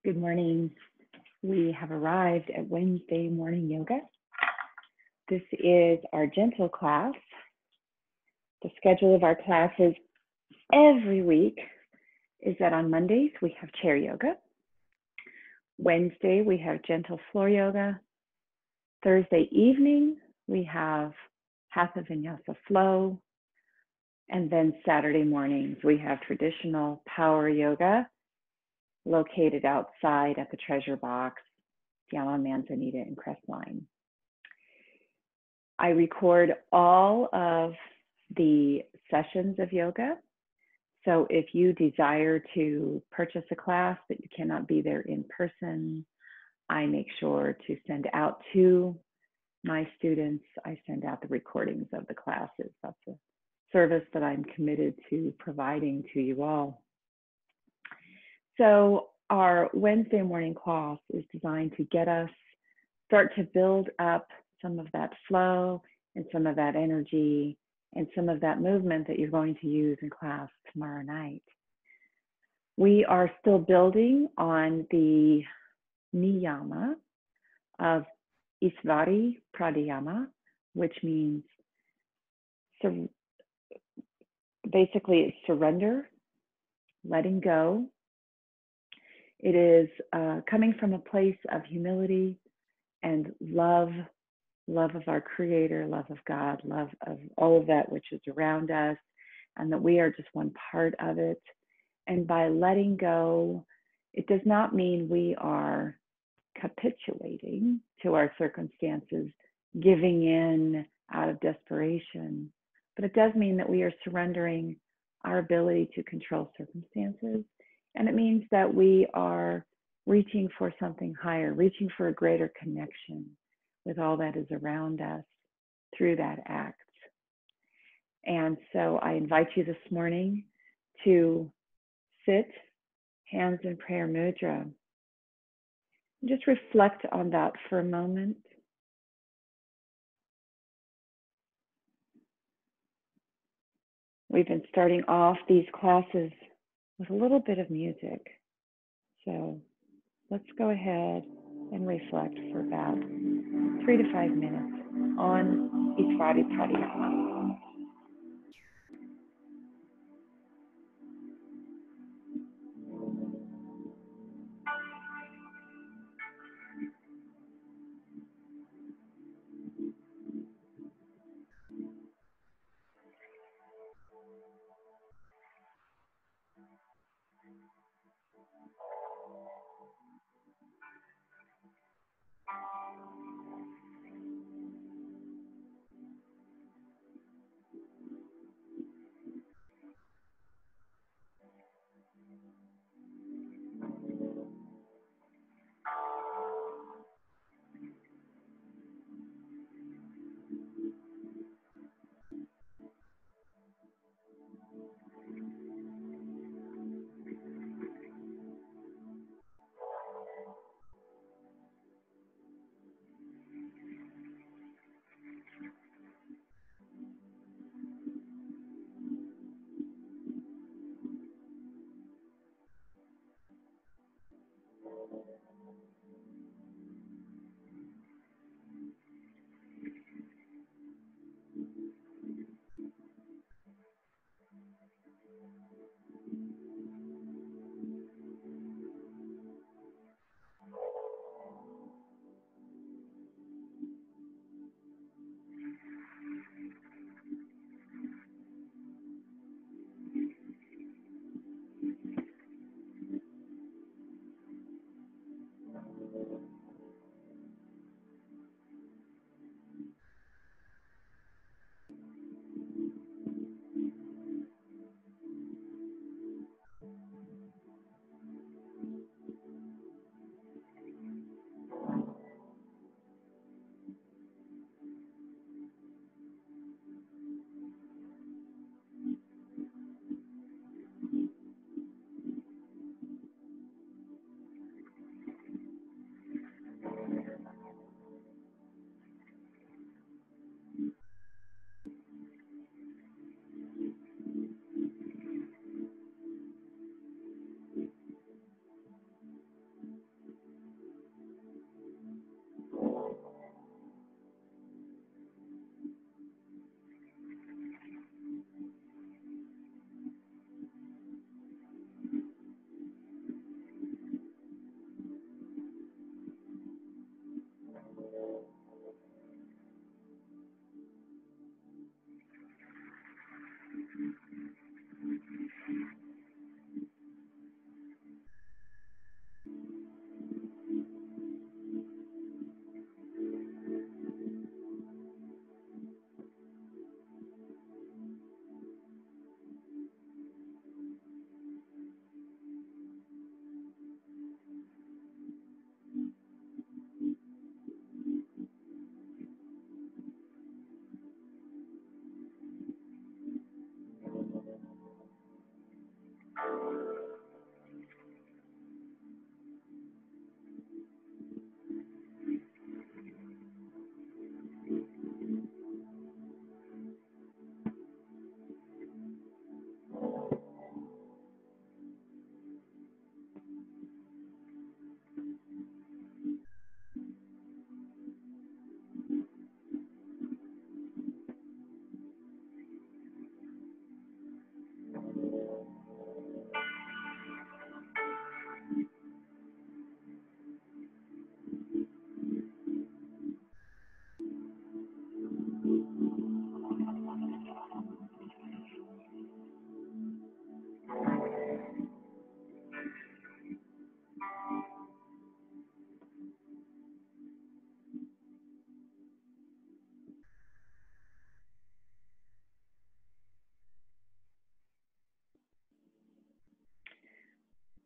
Good morning. We have arrived at Wednesday morning yoga. This is our gentle class. The schedule of our classes every week is that on Mondays we have chair yoga. Wednesday we have gentle floor yoga. Thursday evening we have Hatha Vinyasa flow. And then Saturday mornings we have traditional power yoga located outside at the treasure box, Yama Manzanita and Crestline. I record all of the sessions of yoga. So if you desire to purchase a class but you cannot be there in person, I make sure to send out to my students, I send out the recordings of the classes. That's a service that I'm committed to providing to you all. So our Wednesday morning class is designed to get us start to build up some of that flow and some of that energy and some of that movement that you're going to use in class tomorrow night. We are still building on the niyama of Ishvara Pranidhana, which means basically it's surrender, letting go. It is coming from a place of humility and love of our Creator, love of God, love of all of that which is around us, and that we are just one part of it. And by letting go, it does not mean we are capitulating to our circumstances, giving in out of desperation, but it does mean that we are surrendering our ability to control circumstances. And it means that we are reaching for something higher, reaching for a greater connection with all that is around us through that act. And so I invite you this morning to sit, hands in prayer mudra. Just reflect on that for a moment. We've been starting off these classes with a little bit of music. So let's go ahead and reflect for about 3 to 5 minutes on Ishvara Pranidhana.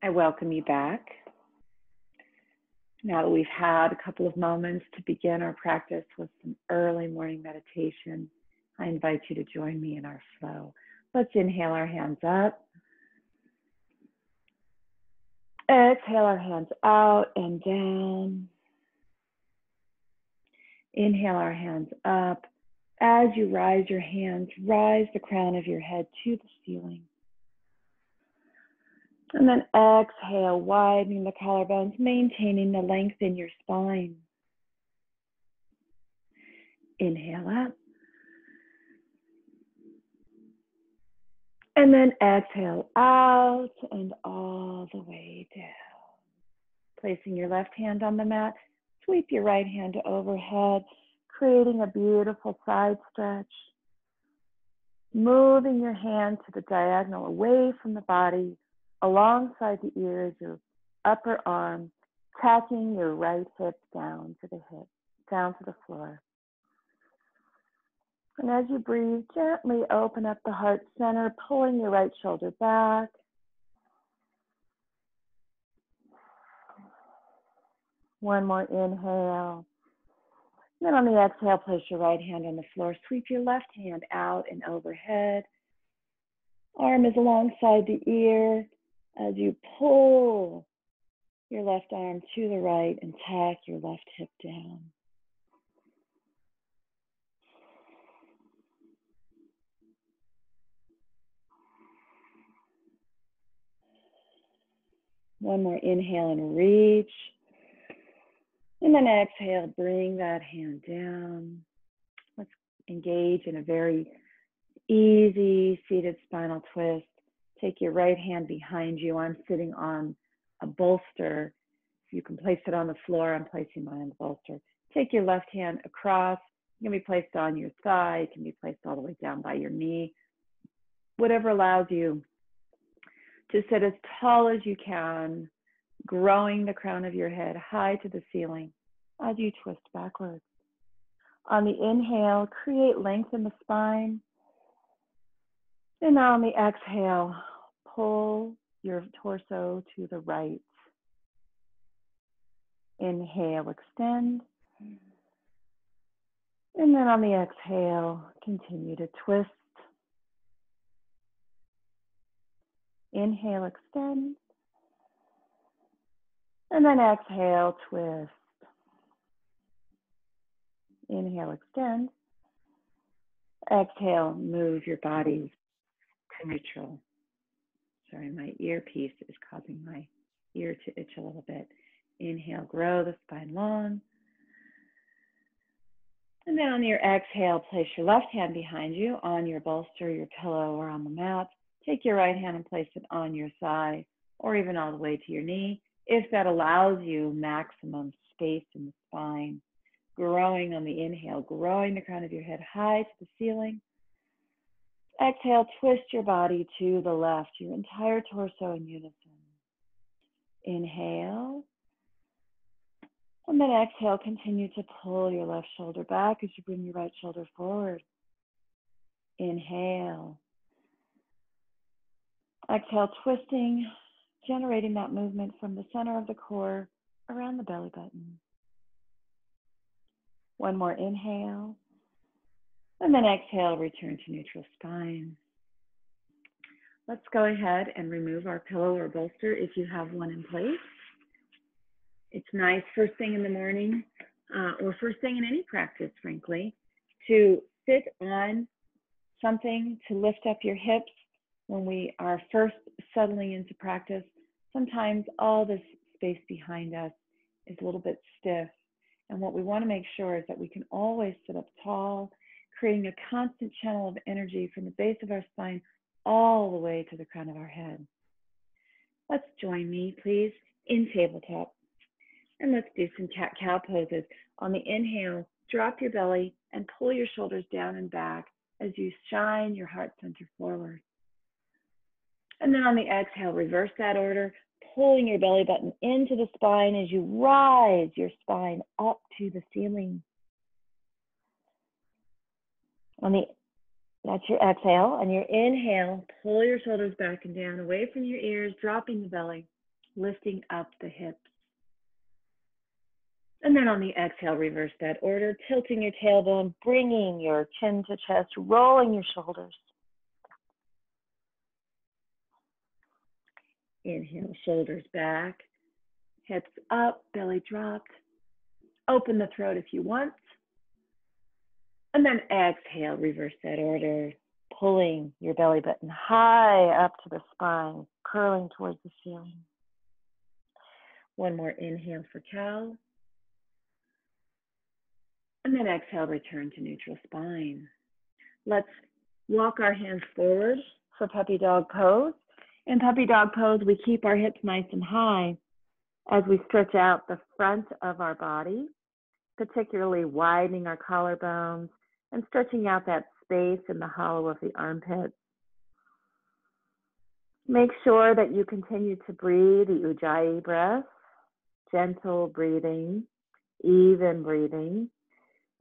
I welcome you back. Now that we've had a couple of moments to begin our practice with some early morning meditation, I invite you to join me in our flow. Let's inhale our hands up. Exhale our hands out and down. Inhale our hands up. As you rise your hands, rise the crown of your head to the ceiling. And then exhale, widening the collarbones, maintaining the length in your spine. Inhale up. And then exhale out and all the way down. Placing your left hand on the mat, sweep your right hand overhead, creating a beautiful side stretch. Moving your hand to the diagonal away from the body, alongside the ears, your upper arm, tacking your right hip down to the floor. And as you breathe, gently open up the heart center, pulling your right shoulder back. One more inhale. Then on the exhale, place your right hand on the floor. Sweep your left hand out and overhead. Arm is alongside the ear as you pull your left arm to the right and tack your left hip down. One more inhale and reach. And then exhale, bring that hand down. Let's engage in a very easy seated spinal twist. Take your right hand behind you. I'm sitting on a bolster. You can place it on the floor. I'm placing mine on the bolster. Take your left hand across. It can be placed on your thigh. It can be placed all the way down by your knee. Whatever allows you to sit as tall as you can, growing the crown of your head high to the ceiling as you twist backwards. On the inhale, create length in the spine. And now on the exhale, pull your torso to the right. Inhale, extend. And then on the exhale, continue to twist. Inhale, extend. And then exhale, twist. Inhale, extend. Exhale, move your body to neutral. Sorry, my earpiece is causing my ear to itch a little bit. Inhale, grow the spine long. And then on your exhale, place your left hand behind you on your bolster, your pillow, or on the mat. Take your right hand and place it on your thigh, or even all the way to your knee, if that allows you maximum space in the spine. Growing on the inhale, growing the crown of your head high to the ceiling. Exhale, twist your body to the left, your entire torso in unison. Inhale. And then exhale, continue to pull your left shoulder back as you bring your right shoulder forward. Inhale. Exhale, twisting, generating that movement from the center of the core around the belly button. One more inhale. And then exhale, return to neutral spine. Let's go ahead and remove our pillow or bolster if you have one in place. It's nice first thing in the morning, or first thing in any practice, frankly, to sit on something to lift up your hips when we are first settling into practice. Sometimes all this space behind us is a little bit stiff. And what we want to make sure is that we can always sit up tall, creating a constant channel of energy from the base of our spine all the way to the crown of our head. Let's join me, please, in tabletop. And let's do some cat-cow poses. On the inhale, drop your belly and pull your shoulders down and back as you shine your heart center forward. And then on the exhale, reverse that order, pulling your belly button into the spine as you rise your spine up to the ceiling. That's your exhale. On your inhale, pull your shoulders back and down, away from your ears, dropping the belly. lifting up the hips. And then on the exhale, reverse that order, tilting your tailbone, bringing your chin to chest, rolling your shoulders. Inhale, shoulders back, hips up, belly dropped. Open the throat if you want. And then exhale, reverse that order, pulling your belly button high up to the spine, curling towards the ceiling. One more inhale for cow. And then exhale, return to neutral spine. Let's walk our hands forward for puppy dog pose. In puppy dog pose, we keep our hips nice and high as we stretch out the front of our body, particularly widening our collarbones and stretching out that space in the hollow of the armpits. Make sure that you continue to breathe the Ujjayi breath, gentle breathing, even breathing,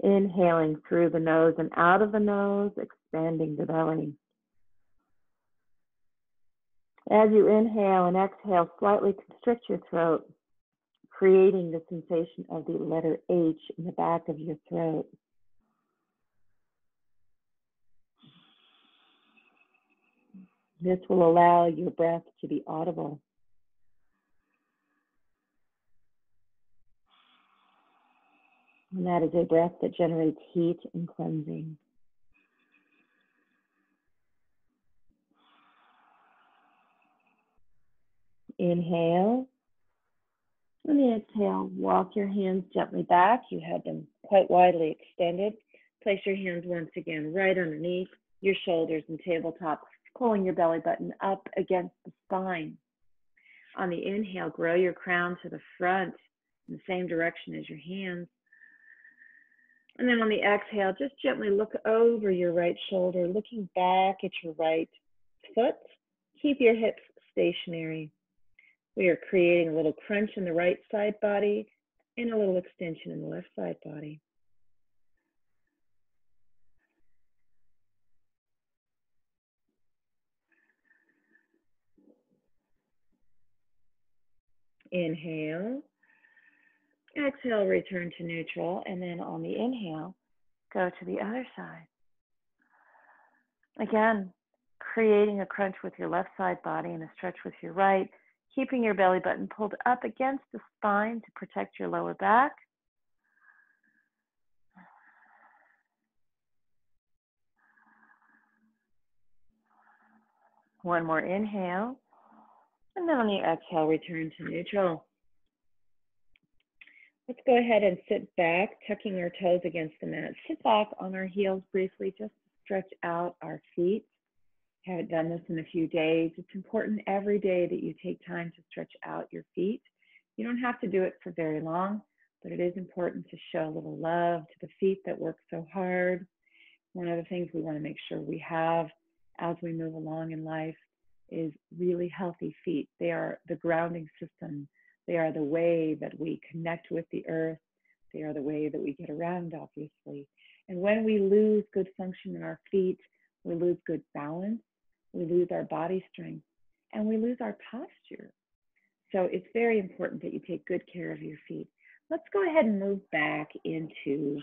inhaling through the nose and out of the nose, expanding the belly. As you inhale and exhale, slightly constrict your throat, creating the sensation of the letter H in the back of your throat. This will allow your breath to be audible. And that is a breath that generates heat and cleansing. Inhale. And the exhale, walk your hands gently back. You had them quite widely extended. Place your hands once again right underneath your shoulders and tabletop, pulling your belly button up against the spine. On the inhale, grow your crown to the front in the same direction as your hands. And then on the exhale, just gently look over your right shoulder, looking back at your right foot. Keep your hips stationary. We are creating a little crunch in the right side body and a little extension in the left side body. Inhale. Exhale, return to neutral. And then on the inhale, go to the other side. Again, creating a crunch with your left side body and a stretch with your right, keeping your belly button pulled up against the spine to protect your lower back. One more inhale. And then on the exhale, return to neutral. Let's go ahead and sit back, tucking our toes against the mat. Sit back on our heels briefly, just to stretch out our feet. Haven't done this in a few days. It's important every day that you take time to stretch out your feet. You don't have to do it for very long, but it is important to show a little love to the feet that work so hard. One of the things we want to make sure we have as we move along in life is really healthy feet. They are the grounding system. They are the way that we connect with the earth. They are the way that we get around, obviously. And when we lose good function in our feet, we lose good balance, we lose our body strength, and we lose our posture. So it's very important that you take good care of your feet. Let's go ahead and move back into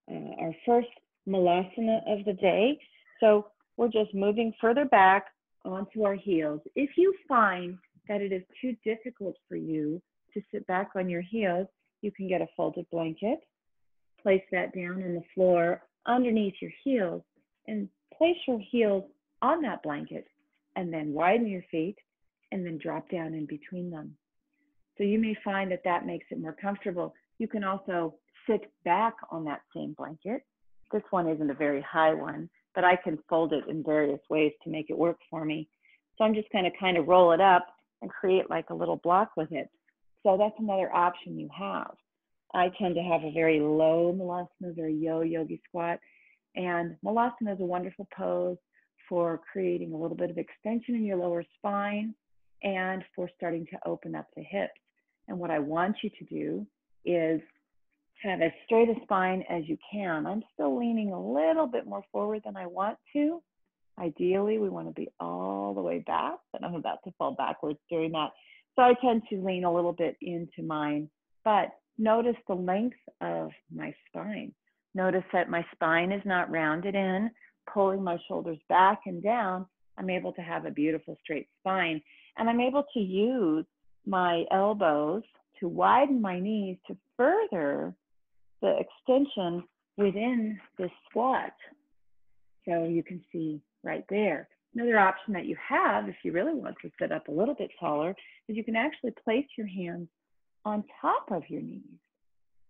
our first Malasana of the day. So we're just moving further back onto our heels. If you find that it is too difficult for you to sit back on your heels, you can get a folded blanket, place that down on the floor underneath your heels, and place your heels on that blanket, and then widen your feet, and then drop down in between them. So you may find that that makes it more comfortable. You can also sit back on that same blanket. This one isn't a very high one, but I can fold it in various ways to make it work for me. So I'm just going to kind of roll it up and create like a little block with it. So that's another option you have. I tend to have a very low Malasana, very yogi squat. And Malasana is a wonderful pose for creating a little bit of extension in your lower spine and for starting to open up the hips. And what I want you to do is have as straight a spine as you can. I'm still leaning a little bit more forward than I want to. Ideally, we want to be all the way back, but I'm about to fall backwards doing that. So I tend to lean a little bit into mine, but notice the length of my spine. Notice that my spine is not rounded in, pulling my shoulders back and down. I'm able to have a beautiful straight spine, and I'm able to use my elbows to widen my knees to further the extension within this squat. So you can see right there. Another option that you have, if you really want to sit up a little bit taller, is you can actually place your hands on top of your knees,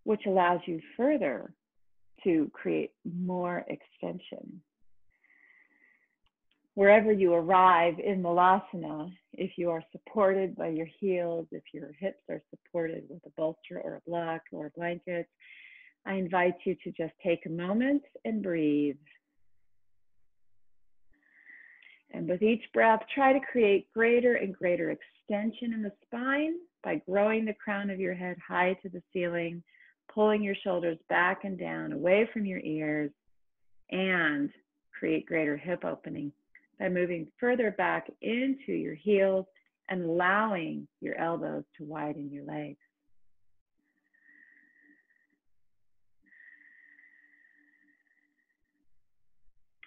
which allows you further to create more extension. Wherever you arrive in Malasana, if you are supported by your heels, if your hips are supported with a bolster or a block or a blanket, I invite you to just take a moment and breathe. And with each breath, try to create greater and greater extension in the spine by growing the crown of your head high to the ceiling, pulling your shoulders back and down away from your ears, and create greater hip opening by moving further back into your heels and allowing your elbows to widen your legs.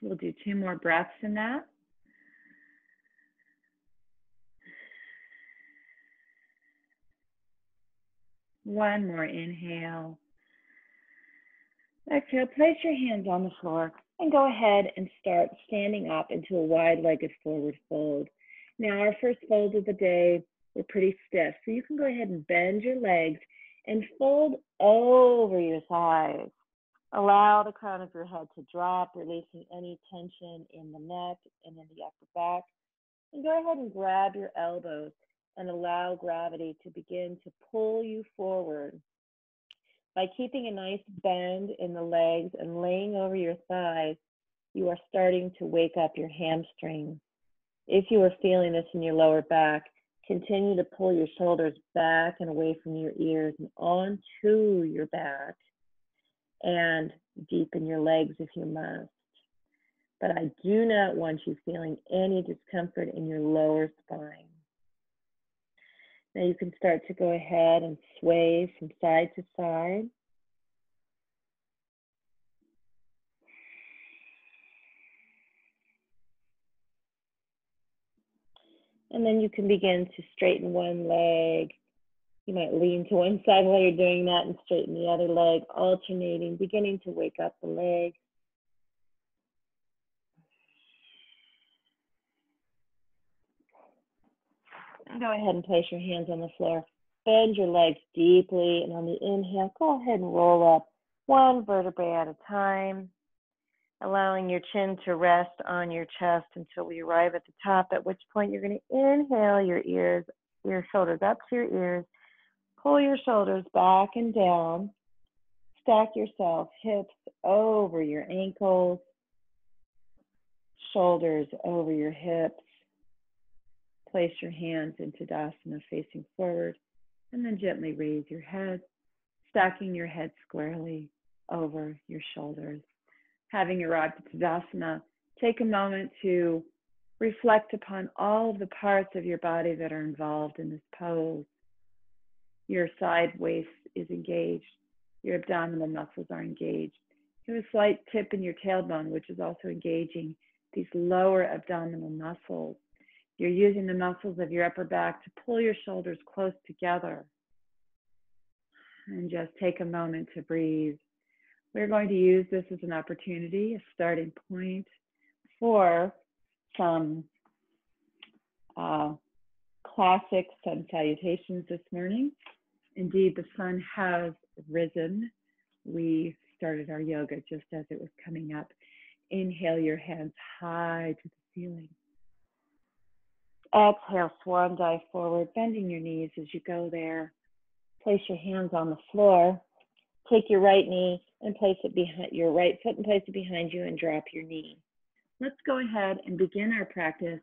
We'll do 2 more breaths in that. One more inhale. Exhale, place your hands on the floor and go ahead and start standing up into a wide-legged forward fold. Now, our first fold of the day, we're pretty stiff, so you can go ahead and bend your legs and fold over your thighs. Allow the crown of your head to drop, releasing any tension in the neck and in the upper back. And go ahead and grab your elbows and allow gravity to begin to pull you forward. By keeping a nice bend in the legs and laying over your thighs, you are starting to wake up your hamstrings. If you are feeling this in your lower back, continue to pull your shoulders back and away from your ears and onto your back, and deepen your legs if you must. But I do not want you feeling any discomfort in your lower spine. Now you can start to go ahead and sway from side to side. And then you can begin to straighten one leg. You might lean to one side while you're doing that and straighten the other leg, alternating, beginning to wake up the leg. And go ahead and place your hands on the floor. Bend your legs deeply, and on the inhale, go ahead and roll up one vertebrae at a time, allowing your chin to rest on your chest until we arrive at the top, at which point you're going to inhale your shoulders up to your ears, pull your shoulders back and down, stack yourself, hips over your ankles, shoulders over your hips. Place your hands into Tadasana facing forward, and then gently raise your head, stacking your head squarely over your shoulders. Having arrived at Tadasana, take a moment to reflect upon all of the parts of your body that are involved in this pose. Your side waist is engaged. Your abdominal muscles are engaged. You have a slight tip in your tailbone, which is also engaging these lower abdominal muscles. You're using the muscles of your upper back to pull your shoulders close together. And just take a moment to breathe. We're going to use this as an opportunity, a starting point for some classic sun salutations this morning. Indeed, the sun has risen. We started our yoga just as it was coming up. Inhale your hands high to the ceiling. Exhale, swan dive forward, bending your knees as you go there. Place your hands on the floor. Take your right knee and place it behind your right foot and place it behind you and drop your knee. Let's go ahead and begin our practice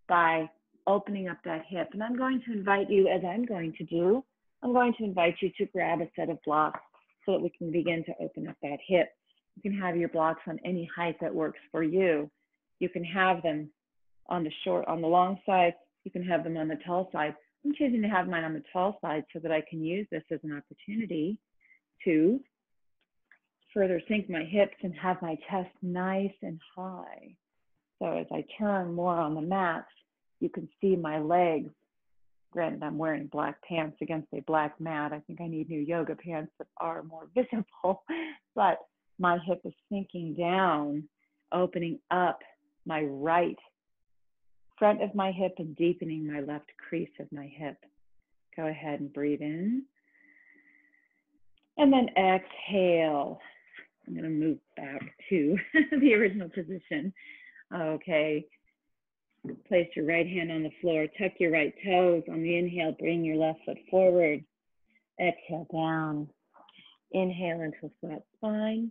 by opening up that hip. And I'm going to invite you, as I'm going to do, I'm going to invite you to grab a set of blocks so that we can begin to open up that hip. You can have your blocks on any height that works for you. You can have them on the long side. You can have them on the tall side. I'm choosing to have mine on the tall side so that I can use this as an opportunity to further sink my hips and have my chest nice and high. So as I turn more on the mat, you can see my legs. Granted, I'm wearing black pants against a black mat. I think I need new yoga pants that are more visible, but my hip is sinking down, opening up my right front of my hip and deepening my left crease of my hip. Go ahead and breathe in. And then exhale. I'm going to move back to the original position. Okay. Place your right hand on the floor. Tuck your right toes. On the inhale, bring your left foot forward. Exhale down. Inhale into a flat spine.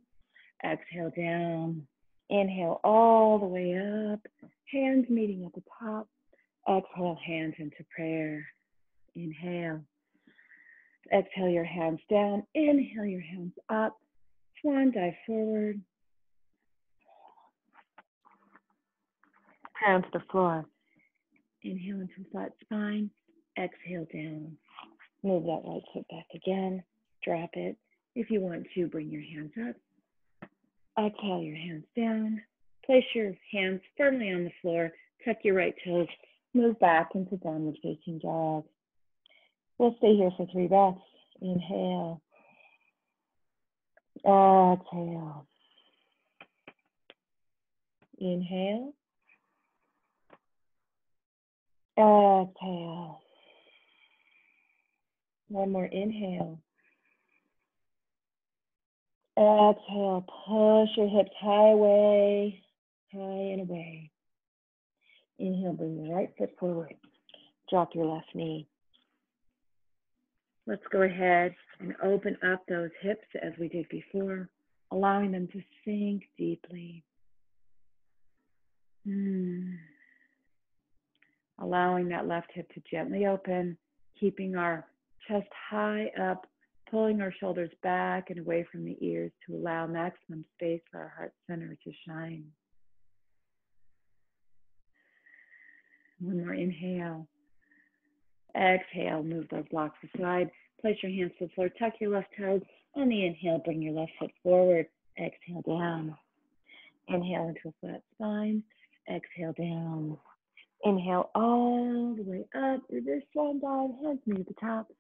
Exhale down. Inhale all the way up. Hands meeting at the top. Exhale, hands into prayer. Inhale. Exhale your hands down. Inhale your hands up. Swan dive forward. Hands to the floor. Inhale into flat spine. Exhale down. Move that right foot back again. Drop it. If you want to, bring your hands up. Exhale your hands down. Place your hands firmly on the floor. Tuck your right toes. Move back into downward facing dog. We'll stay here for 3 breaths. Inhale. Exhale. Inhale. Exhale. One more inhale. Exhale. Push your hips high and away. Inhale, bring your right foot forward. Drop your left knee. Let's go ahead and open up those hips as we did before, allowing them to sink deeply. Allowing that left hip to gently open, keeping our chest high up, pulling our shoulders back and away from the ears to allow maximum space for our heart center to shine. One more inhale. Exhale, move those blocks aside. Place your hands to the floor, tuck your left toes. On the inhale, bring your left foot forward. Exhale down. Inhale into a flat spine. Exhale down. Inhale all the way up. Reverse swan dive, hands meet at the top.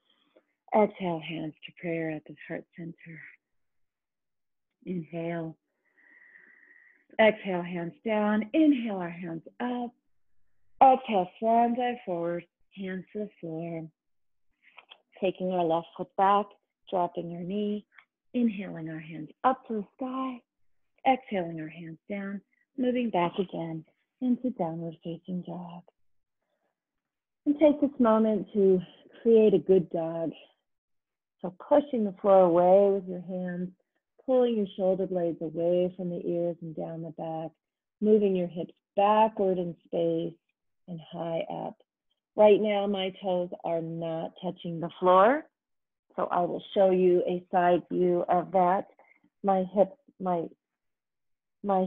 Exhale, hands to prayer at the heart center. Inhale. Exhale, hands down. Inhale, our hands up. Exhale, swan dive forward, hands to the floor. Taking our left foot back, dropping our knee. Inhaling our hands up to the sky. Exhaling our hands down, moving back again into downward facing dog. And take this moment to create a good dog. So pushing the floor away with your hands, pulling your shoulder blades away from the ears and down the back, moving your hips backward in space and high up. Right now, my toes are not touching the floor. So I will show you a side view of that. My hips, my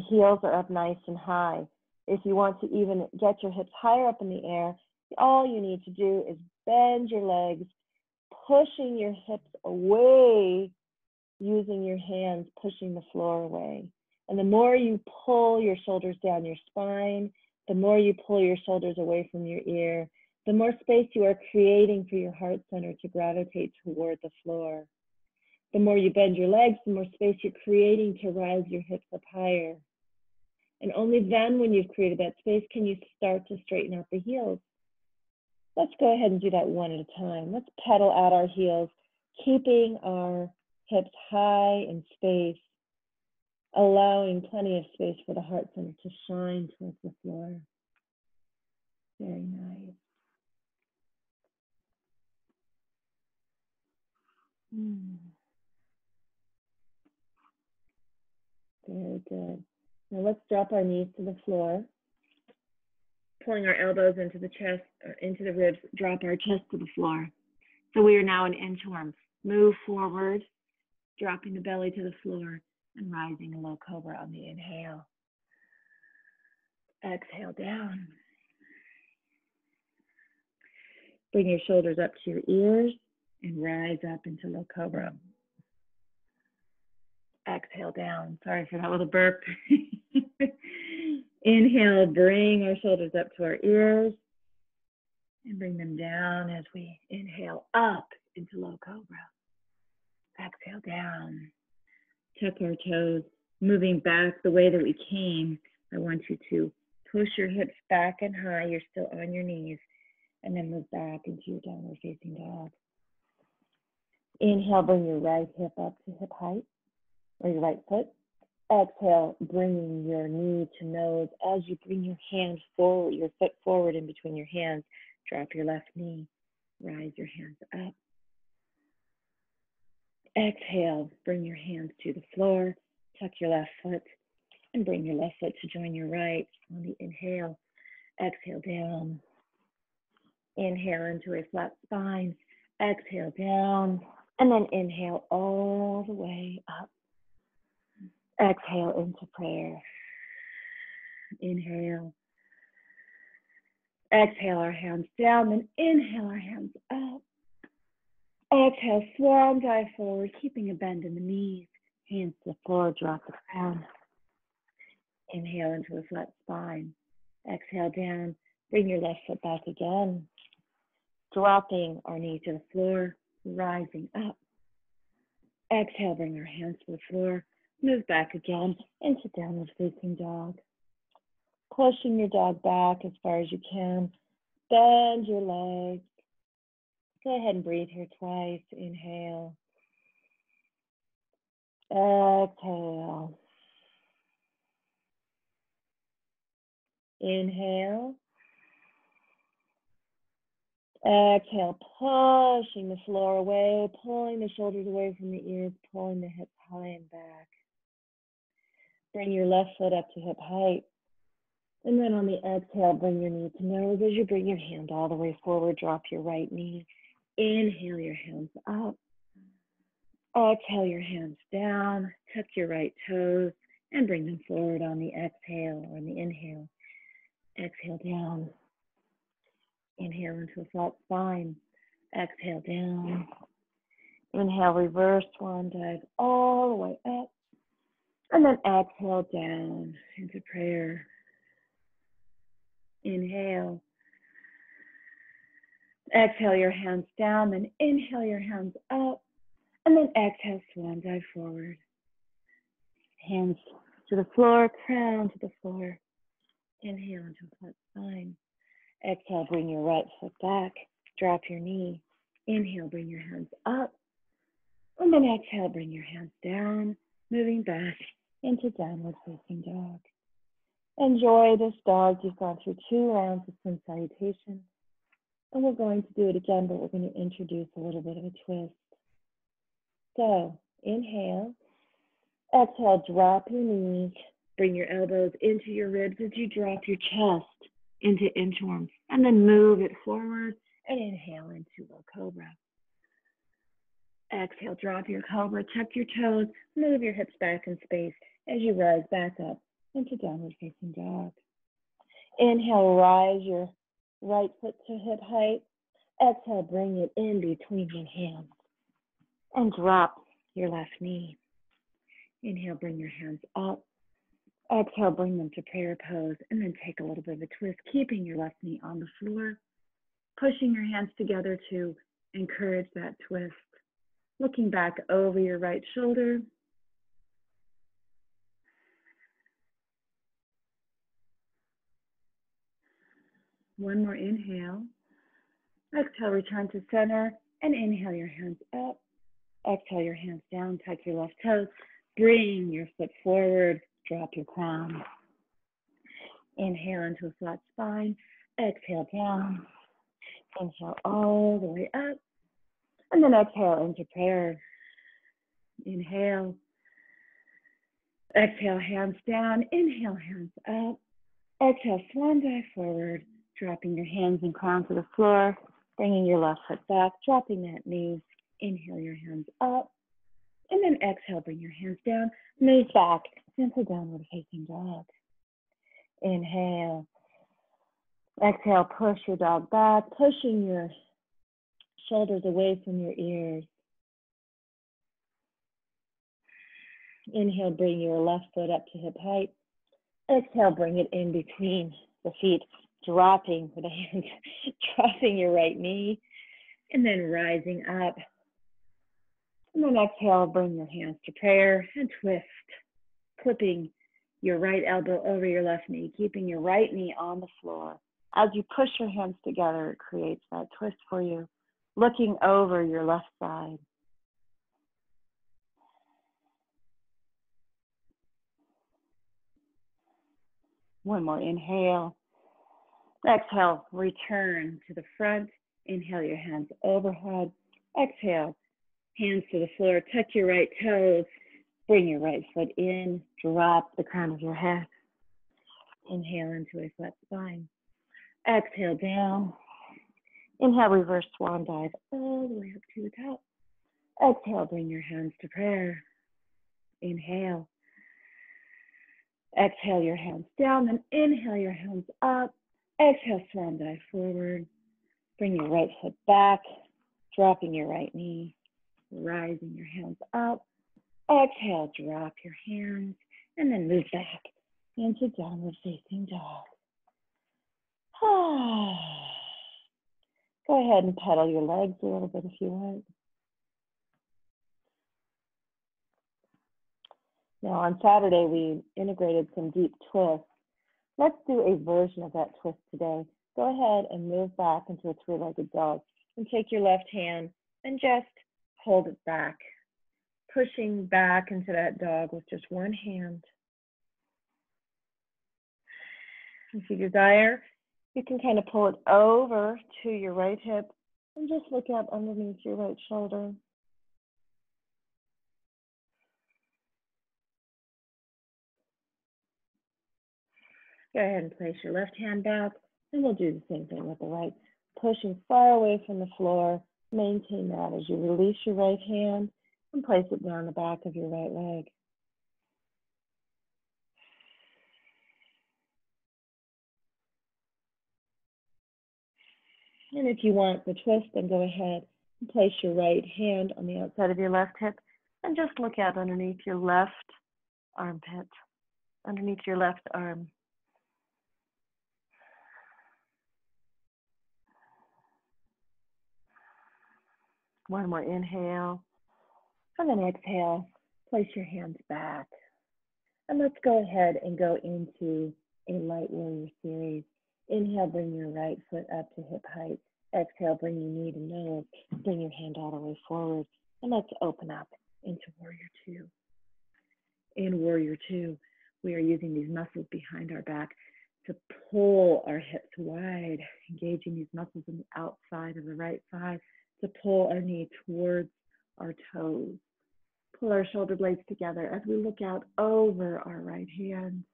heels are up nice and high. If you want to even get your hips higher up in the air, all you need to do is bend your legs, pushing your hips away, using your hands, pushing the floor away. And the more you pull your shoulders down your spine, the more you pull your shoulders away from your ear, the more space you are creating for your heart center to gravitate toward the floor. The more you bend your legs, the more space you're creating to rise your hips up higher. And only then, when you've created that space, can you start to straighten out the heels. Let's go ahead and do that one at a time. Let's pedal out our heels, keeping our hips high in space, allowing plenty of space for the heart center to shine towards the floor. Very nice. Very good. Now let's drop our knees to the floor, pulling our elbows into the chest, or into the ribs, drop our chest to the floor. So we are now in inchworm. Move forward, dropping the belly to the floor and rising a low cobra on the inhale. Exhale down. Bring your shoulders up to your ears and rise up into low cobra. Exhale down. Sorry for that little burp. Inhale, bring our shoulders up to our ears and bring them down as we inhale up into low cobra. Exhale down. Tuck our toes, moving back the way that we came. I want you to push your hips back and high. You're still on your knees. And then move back into your downward facing dog. Inhale, bring your right hip up to hip height, or your right foot. Exhale, bringing your knee to nose. As you bring your hands forward, your foot forward in between your hands, drop your left knee. Rise your hands up. Exhale, bring your hands to the floor. Tuck your left foot and bring your left foot to join your right on the inhale. Exhale down. Inhale into a flat spine. Exhale down. And then inhale all the way up. Exhale into prayer. Inhale. Exhale our hands down. Then inhale our hands up. Exhale, swan dive forward, keeping a bend in the knees. Hands to the floor, drop the crown. Inhale into a flat spine. Exhale down. Bring your left foot back again. Dropping our knee to the floor, rising up. Exhale, bring our hands to the floor. Move back again into downward facing dog. Pushing your dog back as far as you can. Bend your legs. Go ahead and breathe here twice. Inhale. Exhale. Inhale. Exhale, pushing the floor away, pulling the shoulders away from the ears, pulling the hips high and back. Bring your left foot up to hip height. And then on the exhale, bring your knee to nose. As you bring your hand all the way forward, drop your right knee. Inhale your hands up. Exhale your hands down. Tuck your right toes and bring them forward on the exhale or on the inhale. Exhale down. Inhale into a flat spine. Exhale down. Inhale, reverse swan dive all the way up. And then exhale down into prayer. Inhale. Exhale your hands down, then inhale your hands up. And then exhale, swan dive forward. Hands to the floor, crown to the floor. Inhale into a flat spine. Exhale, bring your right foot back. Drop your knee. Inhale, bring your hands up. And then exhale, bring your hands down, moving back into downward facing dog. Enjoy this dog. You've gone through 2 rounds of sun salutation. And we're going to do it again, but we're going to introduce a little bit of a twist. So, inhale. Exhale, drop your knees. Bring your elbows into your ribs as you drop your chest into inchworm. And then move it forward and inhale into low cobra. Exhale, drop your cobra, tuck your toes, move your hips back in space as you rise back up into downward facing dog. Inhale, rise your right foot to hip height. Exhale, bring it in between your hands and drop your left knee. Inhale, bring your hands up. Exhale, bring them to prayer pose, and then take a little bit of a twist, keeping your left knee on the floor, pushing your hands together to encourage that twist. Looking back over your right shoulder. One more inhale. Exhale, return to center, and inhale your hands up. Exhale your hands down, tuck your left toes. Bring your foot forward, drop your crown. Inhale into a flat spine. Exhale down. Inhale all the way up. And then exhale into prayer. Inhale. Exhale, hands down. Inhale, hands up. Exhale, swan dive forward, dropping your hands and crown to the floor, bringing your left foot back, dropping that knee. Inhale your hands up. And then exhale, bring your hands down, move back into downward facing dog. Inhale. Exhale, push your dog back, pushing your Shoulders away from your ears. Inhale, bring your left foot up to hip height. Exhale, bring it in between the feet, dropping with the hands, dropping your right knee, and then rising up. And then exhale, bring your hands to prayer and twist, clipping your right elbow over your left knee, keeping your right knee on the floor. As you push your hands together, it creates that twist for you, looking over your left side. One more inhale. Exhale, return to the front. Inhale, your hands overhead. Exhale, hands to the floor. Tuck your right toes. Bring your right foot in. Drop the crown of your head. Inhale into a flat spine. Exhale down. Inhale, reverse swan dive all the way up to the top. Exhale, bring your hands to prayer. Inhale. Exhale your hands down, then inhale your hands up. Exhale, swan dive forward. Bring your right foot back, dropping your right knee, rising your hands up. Exhale, drop your hands, and then move back into downward facing dog. Go ahead and pedal your legs a little bit if you want. Now on Saturday, we integrated some deep twists. Let's do a version of that twist today. Go ahead and move back into a three-legged dog and take your left hand and just hold it back, pushing back into that dog with just one hand. If you desire, you can kind of pull it over to your right hip and just look up underneath your right shoulder. Go ahead and place your left hand back, and we'll do the same thing with the right. Pushing far away from the floor, maintain that as you release your right hand and place it down the back of your right leg. And if you want the twist, then go ahead and place your right hand on the outside of your left hip and just look out underneath your left armpit, underneath your left arm. One more inhale, and then exhale. Place your hands back. And let's go ahead and go into a light warrior series. Inhale, bring your right foot up to hip height. Exhale, bring your knee to nose. Bring your hand all the way forward. And let's open up into Warrior Two. In Warrior Two, we are using these muscles behind our back to pull our hips wide, engaging these muscles on the outside of the right thigh to pull our knee towards our toes. Pull our shoulder blades together as we look out over our right hand.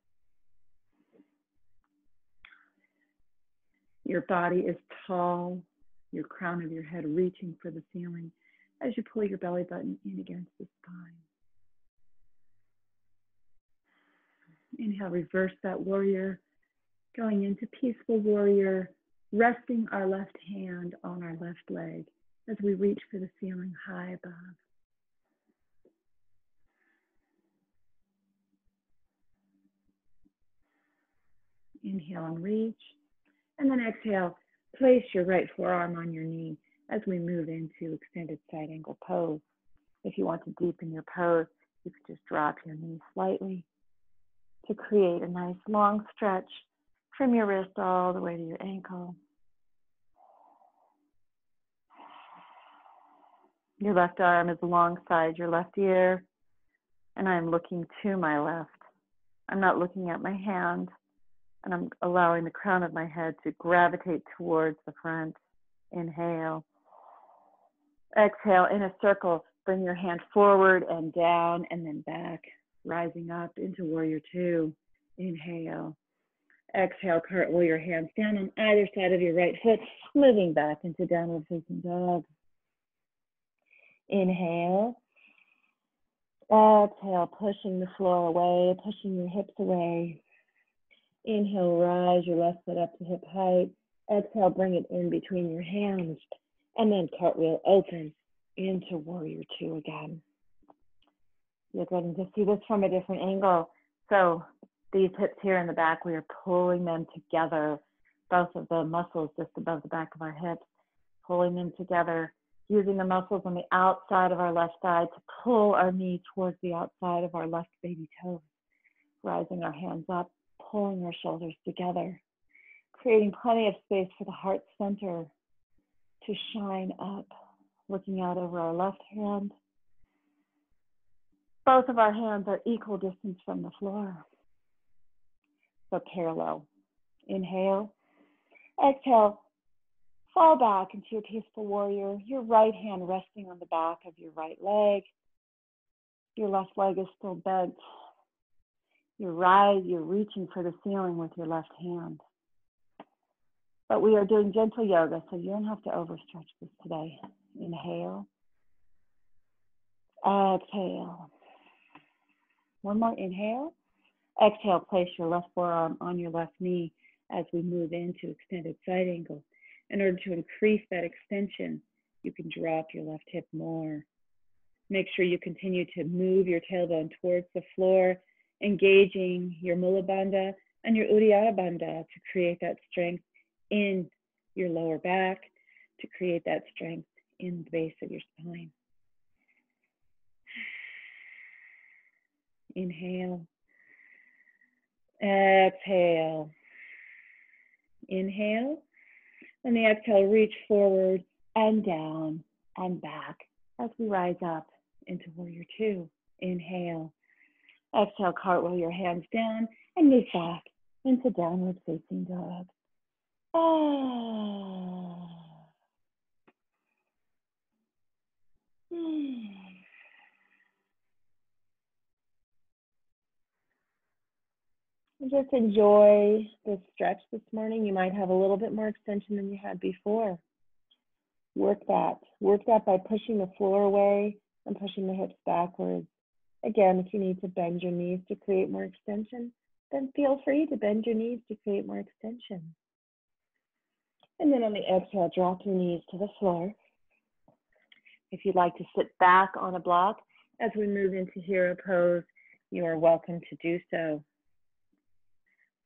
Your body is tall, your crown of your head reaching for the ceiling as you pull your belly button in against the spine. Inhale, reverse that warrior, going into peaceful warrior, resting our left hand on our left leg as we reach for the ceiling high above. Inhale and reach, and then exhale, place your right forearm on your knee as we move into extended side angle pose. If you want to deepen your pose, you can just drop your knee slightly to create a nice long stretch from your wrist all the way to your ankle. Your left arm is alongside your left ear, and I'm looking to my left. I'm not looking at my hand, and I'm allowing the crown of my head to gravitate towards the front. Inhale. Exhale, in a circle, bring your hand forward and down and then back, rising up into Warrior Two. Inhale. Exhale, cartwheel your hands down on either side of your right foot, moving back into downward facing dog. Inhale. Exhale, pushing the floor away, pushing your hips away. Inhale, rise your left foot up to hip height. Exhale, bring it in between your hands. And then cartwheel open into warrior two again. You're going to see this from a different angle. So these hips here in the back, we are pulling them together, both of the muscles just above the back of our hips, pulling them together, using the muscles on the outside of our left thigh to pull our knee towards the outside of our left baby toe, rising our hands up, pulling our shoulders together, creating plenty of space for the heart center to shine up, looking out over our left hand. Both of our hands are equal distance from the floor. So parallel. Inhale. Exhale. Fall back into your peaceful warrior. Your right hand resting on the back of your right leg. Your left leg is still bent. You're reaching for the ceiling with your left hand. But we are doing gentle yoga, so you don't have to overstretch this today. Inhale. Exhale. One more inhale. Exhale, place your left forearm on your left knee as we move into extended side angle. In order to increase that extension, you can drop your left hip more. Make sure you continue to move your tailbone towards the floor, engaging your Mula Bandha and your Uddiyana Bandha to create that strength in your lower back, to create that strength in the base of your spine. Inhale. Exhale. Inhale. And the exhale, reach forward and down and back as we rise up into warrior two. Inhale. Exhale, cartwheel your hands down and move back into downward facing dog. Just enjoy this stretch this morning. You might have a little bit more extension than you had before. Work that by pushing the floor away and pushing the hips backwards. Again, if you need to bend your knees to create more extension, then feel free to bend your knees to create more extension. And then on the exhale, drop your knees to the floor. If you'd like to sit back on a block as we move into hero pose, you are welcome to do so.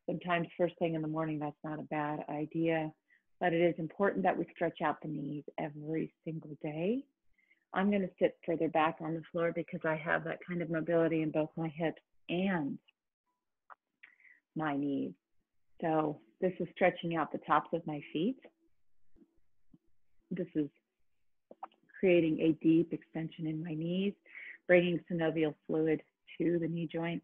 Sometimes first thing in the morning, that's not a bad idea, but it is important that we stretch out the knees every single day. I'm going to sit further back on the floor because I have that kind of mobility in both my hips and my knees. So this is stretching out the tops of my feet. This is creating a deep extension in my knees, bringing synovial fluid to the knee joint.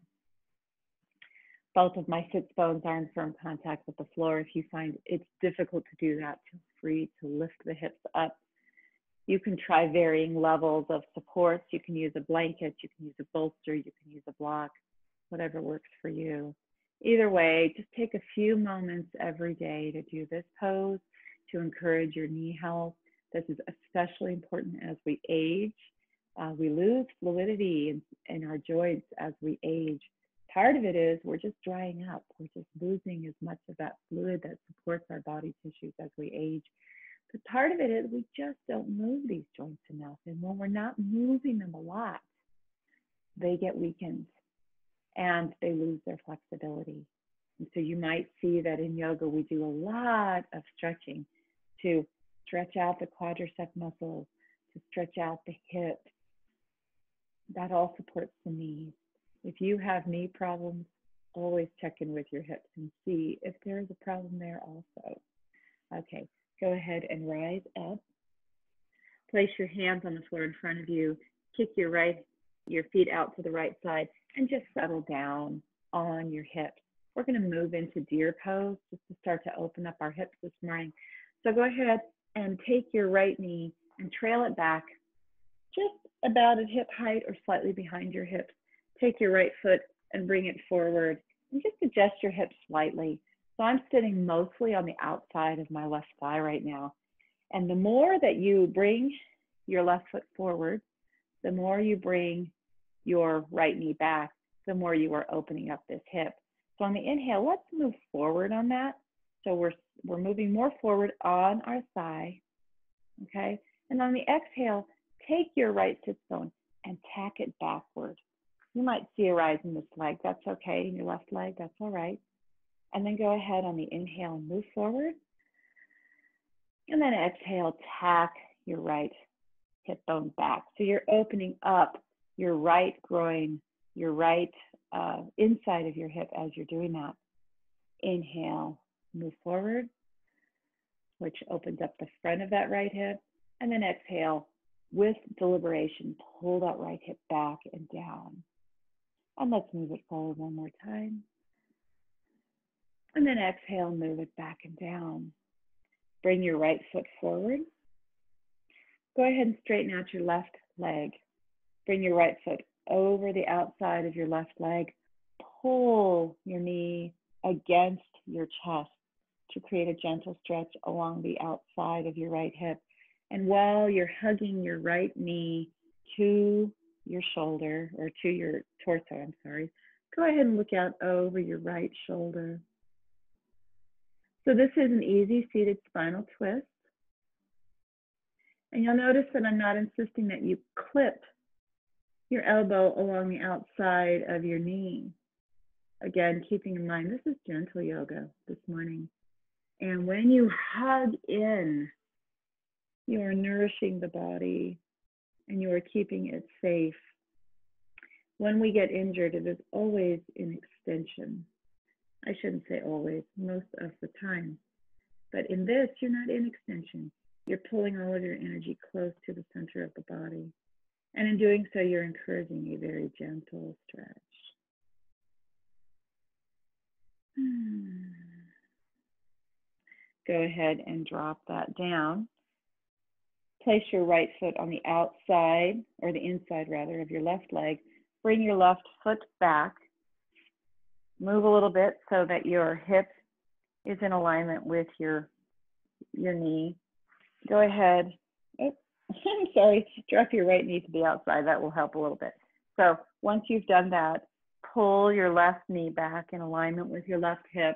Both of my sits bones are in firm contact with the floor. If you find it's difficult to do that, feel free to lift the hips up. You can try varying levels of supports. You can use a blanket, you can use a bolster, you can use a block, whatever works for you. Either way, just take a few moments every day to do this pose to encourage your knee health. This is especially important as we age. We lose fluidity in our joints as we age. Part of it is we're just drying up. We're just losing as much of that fluid that supports our body tissues as we age. But part of it is we just don't move these joints enough. And when we're not moving them a lot, they get weakened and they lose their flexibility. And so you might see that in yoga, we do a lot of stretching to stretch out the quadricep muscles, to stretch out the hips. That all supports the knees. If you have knee problems, always check in with your hips and see if there is a problem there also. Okay, go ahead and rise up. Place your hands on the floor in front of you. Kick your feet out to the right side and just settle down on your hips. We're going to move into deer pose just to start to open up our hips this morning. So go ahead and take your right knee and trail it back just about at hip height or slightly behind your hips. Take your right foot and bring it forward and just adjust your hips slightly. So I'm sitting mostly on the outside of my left thigh right now. And the more that you bring your left foot forward, the more you bring your right knee back, the more you are opening up this hip. So on the inhale, let's move forward on that. So we're moving more forward on our thigh. okay? And on the exhale, take your right sit bone and tack it backward. You might see a rise in this leg. That's okay. In your left leg, that's all right. And then go ahead on the inhale and move forward. And then exhale, tack your right hip bone back. So you're opening up your right groin, your right inside of your hip as you're doing that. Inhale, move forward, which opens up the front of that right hip. And then exhale, with deliberation, pull that right hip back and down. And let's move it forward one more time. And then exhale, move it back and down. Bring your right foot forward. Go ahead and straighten out your left leg. Bring your right foot over the outside of your left leg. Pull your knee against your chest to create a gentle stretch along the outside of your right hip. And while you're hugging your right knee to your shoulder, or to your torso, I'm sorry, go ahead and look out over your right shoulder. So this is an easy seated spinal twist. And you'll notice that I'm not insisting that you clip your elbow along the outside of your knee. Again, keeping in mind, this is gentle yoga this morning. And when you hug in, you are nourishing the body and you are keeping it safe. When we get injured, it is always in extension. I shouldn't say always, most of the time. But in this, you're not in extension. You're pulling all of your energy close to the center of the body. And in doing so, you're encouraging a very gentle stretch. Go ahead and drop that down. Place your right foot on the outside, or the inside rather, of your left leg. Bring your left foot back. Move a little bit so that your hip is in alignment with your knee. Go ahead. Oh, I'm sorry. Drop your right knee to the outside. That will help a little bit. So once you've done that, pull your left knee back in alignment with your left hip.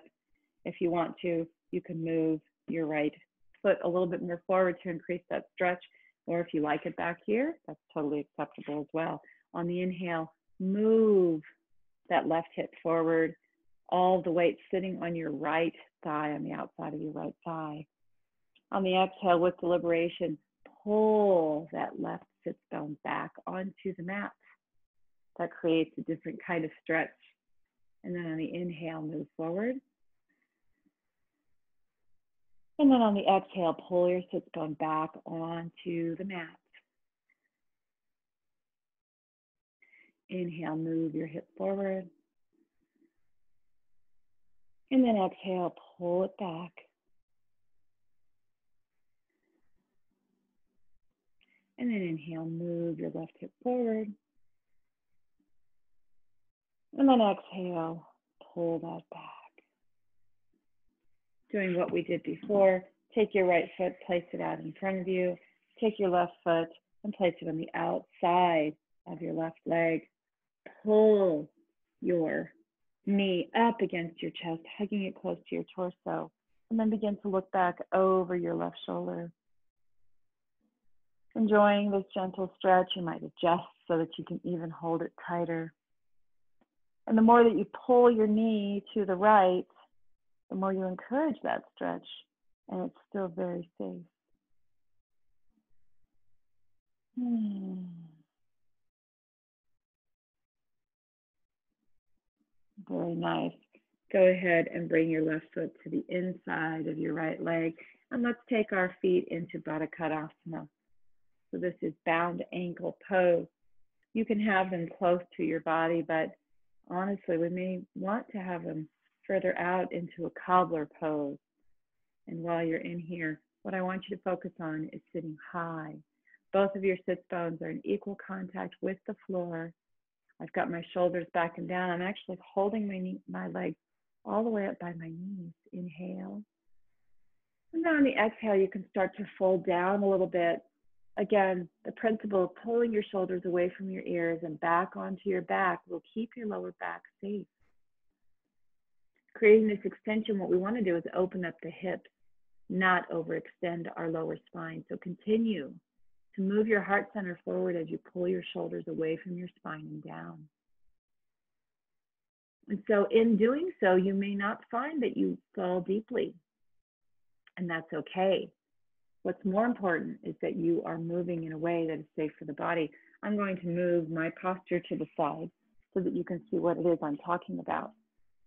If you want to, you can move your right foot a little bit more forward to increase that stretch. Or if you like it back here, that's totally acceptable as well. On the inhale, move that left hip forward, all the weight sitting on your right thigh, on the outside of your right thigh. On the exhale, with deliberation, pull that left sit bone back onto the mat. That creates a different kind of stretch. And then on the inhale, move forward. And then on the exhale, pull your sit bone back onto the mat. Inhale, move your hip forward. And then exhale, pull it back. And then inhale, move your left hip forward. And then exhale, pull that back. Doing what we did before, take your right foot, place it out in front of you. Take your left foot and place it on the outside of your left leg. Pull your knee up against your chest, hugging it close to your torso. And then begin to look back over your left shoulder. Enjoying this gentle stretch, you might adjust so that you can even hold it tighter. And the more that you pull your knee to the right, the more you encourage that stretch, and it's still very safe. Very nice. Go ahead and bring your left foot to the inside of your right leg, and let's take our feet into Badakarasana. So this is bound ankle pose. You can have them close to your body, but honestly, we may want to have them further out into a cobbler pose. And while you're in here, what I want you to focus on is sitting high. Both of your sit bones are in equal contact with the floor. I've got my shoulders back and down. I'm actually holding my legs all the way up by my knees. Inhale. And then on the exhale, you can start to fold down a little bit. Again, the principle of pulling your shoulders away from your ears and back onto your back will keep your lower back safe. Creating this extension, what we want to do is open up the hips not overextend our lower spine. So continue to move your heart center forward as you pull your shoulders away from your spine and down. And so in doing so, you may not find that you fall deeply, and that's okay. What's more important is that you are moving in a way that is safe for the body. I'm going to move my posture to the side so that you can see what it is I'm talking about.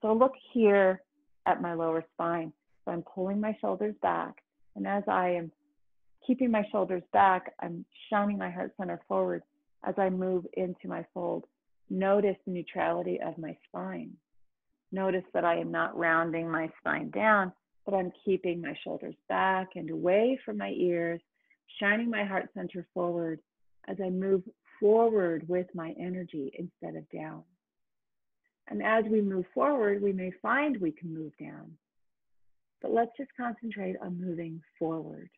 So look here at my lower spine. So I'm pulling my shoulders back, and as I am keeping my shoulders back, I'm shining my heart center forward as I move into my fold. Notice the neutrality of my spine. Notice that I am not rounding my spine down, but I'm keeping my shoulders back and away from my ears, shining my heart center forward as I move forward with my energy instead of down. And as we move forward, we may find we can move down, but let's just concentrate on moving forward.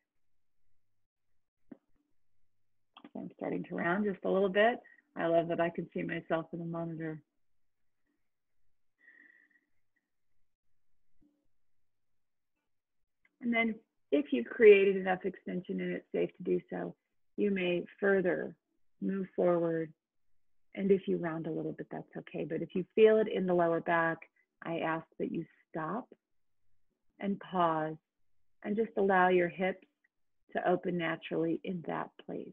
So I'm starting to round just a little bit. I love that I can see myself in the monitor. And then if you've created enough extension and it's safe to do so, you may further move forward. And if you round a little bit, that's okay. But if you feel it in the lower back, I ask that you stop and pause and just allow your hips to open naturally in that place.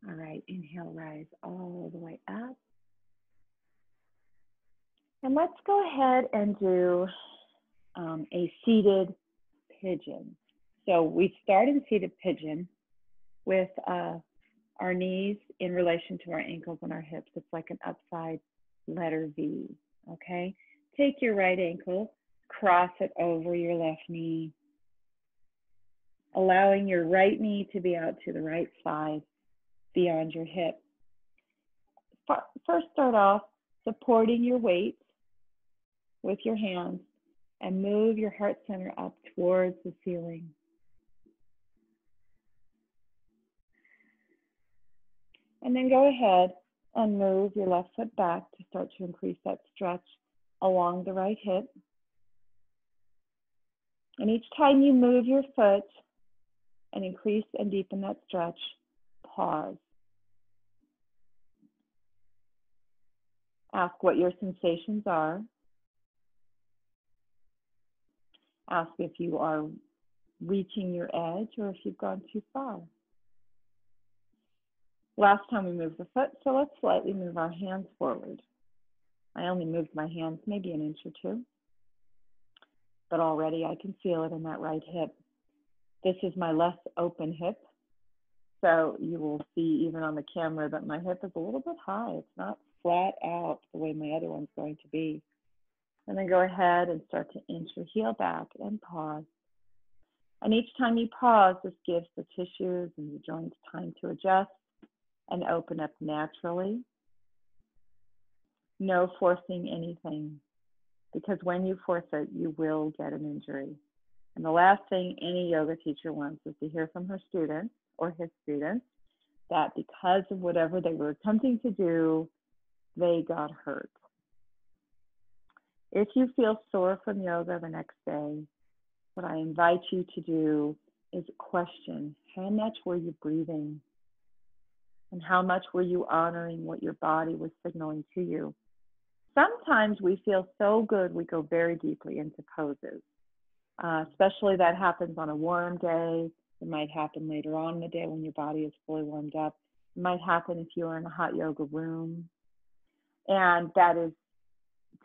All right, inhale, rise all the way up. And let's go ahead and do a seated pigeon. So we start in seated pigeon with our knees in relation to our ankles and our hips. It's like an upside letter V, okay? Take your right ankle, cross it over your left knee, allowing your right knee to be out to the right side beyond your hip. First, start off supporting your weight with your hands and move your heart center up towards the ceiling. And then go ahead and move your left foot back to start to increase that stretch along the right hip. And each time you move your foot and increase and deepen that stretch, pause. Ask what your sensations are. Ask if you are reaching your edge or if you've gone too far. Last time we moved the foot, so let's slightly move our hands forward. I only moved my hands maybe an inch or two, but already I can feel it in that right hip. This is my less open hip, so you will see even on the camera that my hip is a little bit high. It's not flat out the way my other one's going to be. And then go ahead and start to inch your heel back and pause. And each time you pause, this gives the tissues and the joints time to adjust and open up naturally. No forcing anything, because when you force it, you will get an injury. And the last thing any yoga teacher wants is to hear from her students or his students that because of whatever they were attempting to do, they got hurt. If you feel sore from yoga the next day, what I invite you to do is question, how much were you breathing? And how much were you honoring what your body was signaling to you? Sometimes we feel so good, we go very deeply into poses. Especially that happens on a warm day. It might happen later on in the day when your body is fully warmed up. It might happen if you're in a hot yoga room. And that is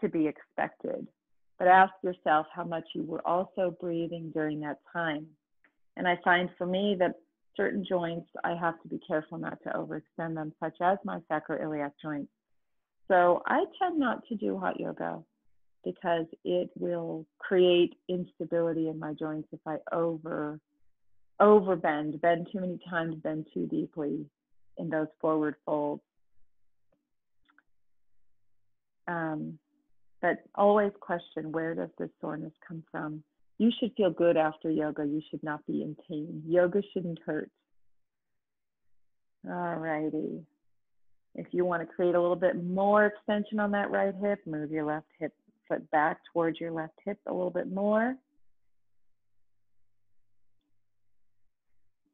to be expected. But ask yourself how much you were also breathing during that time. And I find for me that certain joints, I have to be careful not to overextend them, such as my sacroiliac joint. So I tend not to do hot yoga because it will create instability in my joints if I overbend, bend too many times, bend too deeply in those forward folds. But always question, where does this soreness come from? You should feel good after yoga. You should not be in pain. Yoga shouldn't hurt. All righty. If you want to create a little bit more extension on that right hip, move your left hip foot back towards your left hip a little bit more.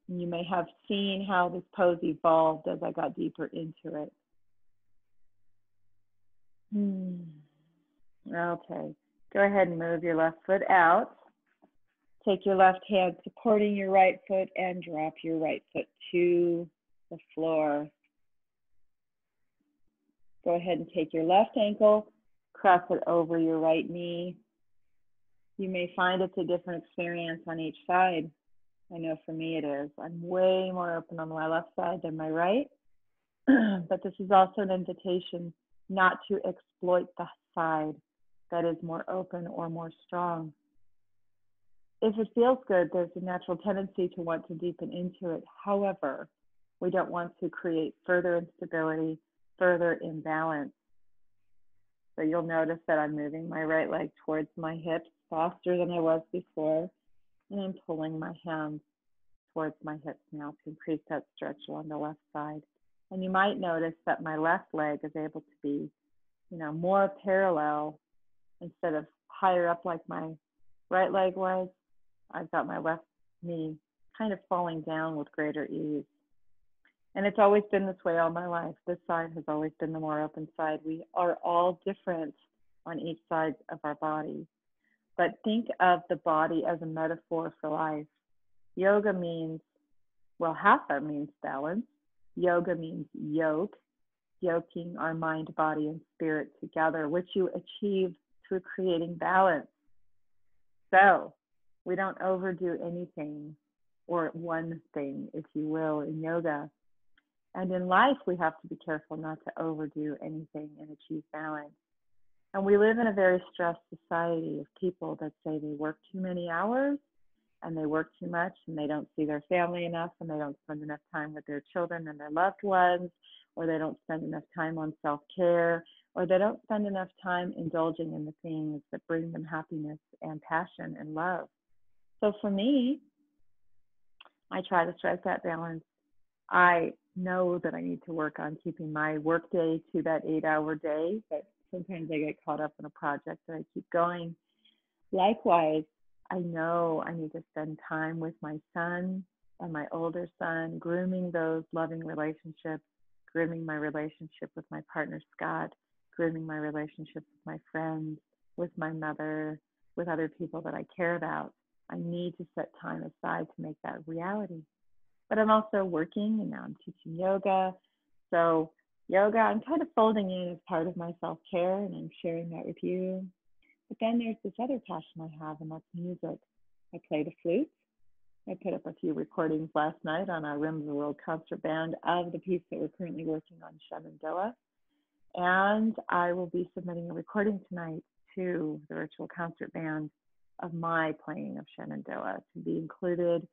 And you may have seen how this pose evolved as I got deeper into it. Okay, go ahead and move your left foot out. Take your left hand supporting your right foot and drop your right foot to the floor. Go ahead and take your left ankle, cross it over your right knee. You may find it's a different experience on each side. I know for me it is. I'm way more open on my left side than my right. But this is also an invitation not to exploit the side that is more open or more strong. If it feels good, there's a natural tendency to want to deepen into it. However, we don't want to create further instability, further imbalance. So you'll notice that I'm moving my right leg towards my hips faster than I was before, and I'm pulling my hands towards my hips now to increase that stretch along the left side. And you might notice that my left leg is able to be, more parallel instead of higher up like my right leg was. I've got my left knee kind of falling down with greater ease. And it's always been this way all my life. This side has always been the more open side. We are all different on each side of our body. But think of the body as a metaphor for life. Yoga means, hatha means balance. Yoga means yoke, yoking our mind, body, and spirit together, which you achieve through creating balance. So we don't overdo anything, or one thing, if you will, in yoga. And in life, we have to be careful not to overdo anything and achieve balance. And we live in a very stressed society of people that say they work too many hours and they work too much and they don't see their family enough and they don't spend enough time with their children and their loved ones, or they don't spend enough time on self-care, or they don't spend enough time indulging in the things that bring them happiness and passion and love. So for me, I try to strike that balance. I know that I need to work on keeping my work day to that 8-hour day, but sometimes I get caught up in a project and I keep going. Likewise, I know I need to spend time with my son and my older son, grooming those loving relationships, grooming my relationship with my partner, Scott, grooming my relationships with my friends, with my mother, with other people that I care about. I need to set time aside to make that reality. But I'm also working, and now I'm teaching yoga. So yoga, I'm kind of folding in as part of my self-care, and I'm sharing that with you. But then there's this other passion I have, and that's music. I play the flute. I put up a few recordings last night on our Rim of the World concert band of the piece that we're currently working on, Shenandoah. And I will be submitting a recording tonight to the virtual concert band of my playing of Shenandoah to be included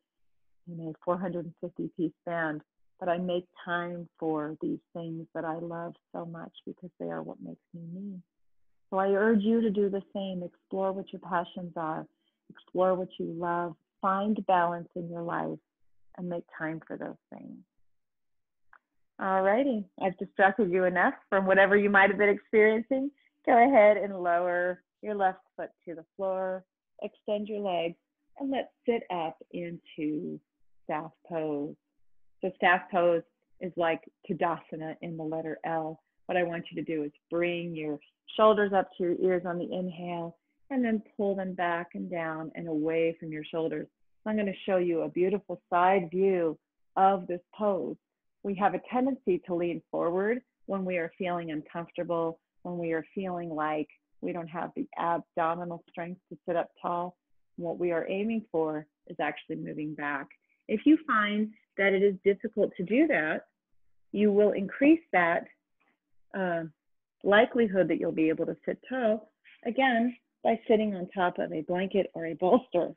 in a 450-piece band. But I make time for these things that I love so much because they are what makes me me. So I urge you to do the same. Explore what your passions are. Explore what you love. Find balance in your life and make time for those things. All righty. I've distracted you enough from whatever you might have been experiencing. Go ahead and lower your left foot to the floor. Extend your legs and let's sit up into staff pose. So staff pose is like Tadasana in the letter L. What I want you to do is bring your shoulders up to your ears on the inhale and then pull them back and down and away from your shoulders. So I'm going to show you a beautiful side view of this pose. We have a tendency to lean forward when we are feeling uncomfortable, when we are feeling like we don't have the abdominal strength to sit up tall. What we are aiming for is actually moving back. If you find that it is difficult to do that, you will increase that likelihood that you'll be able to sit tall, again, by sitting on top of a blanket or a bolster.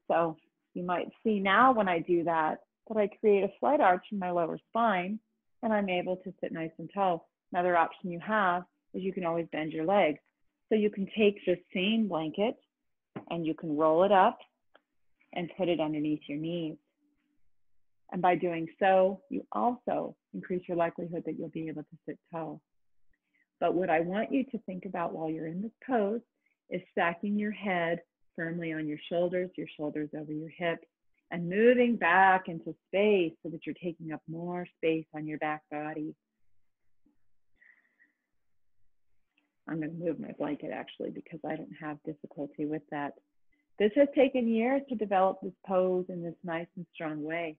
So you might see now when I do that, that I create a slight arch in my lower spine, and I'm able to sit nice and tall. Another option you have is you can always bend your legs. So you can take the same blanket and you can roll it up and put it underneath your knees. And by doing so, you also increase your likelihood that you'll be able to sit tall. But what I want you to think about while you're in this pose is stacking your head firmly on your shoulders over your hips, and moving back into space so that you're taking up more space on your back body. I'm going to move my blanket actually because I don't have difficulty with that. This has taken years to develop this pose in this nice and strong way,